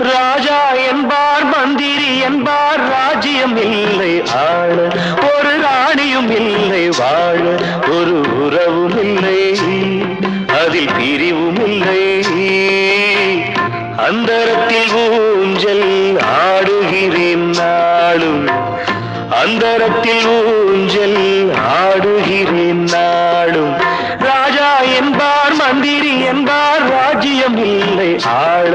ராஜா என்பார் மந்திரி என்பார் ராஜ்யம் இல்லை ஆள ஒரு ராணியும் இல்லை வாழ ஒரு உறவும் இல்லை அதில் பிரிவும் இல்லை அந்தரத்தில் ஊஞ்சல் ஆடுகிறேன் நாளும் அந்தரத்தில் ஊஞ்சல் ஆடுகிறேன் நாளும் ராஜா என்பார் மந்திரி என்பார் ராஜ்யம் இல்லை ஆள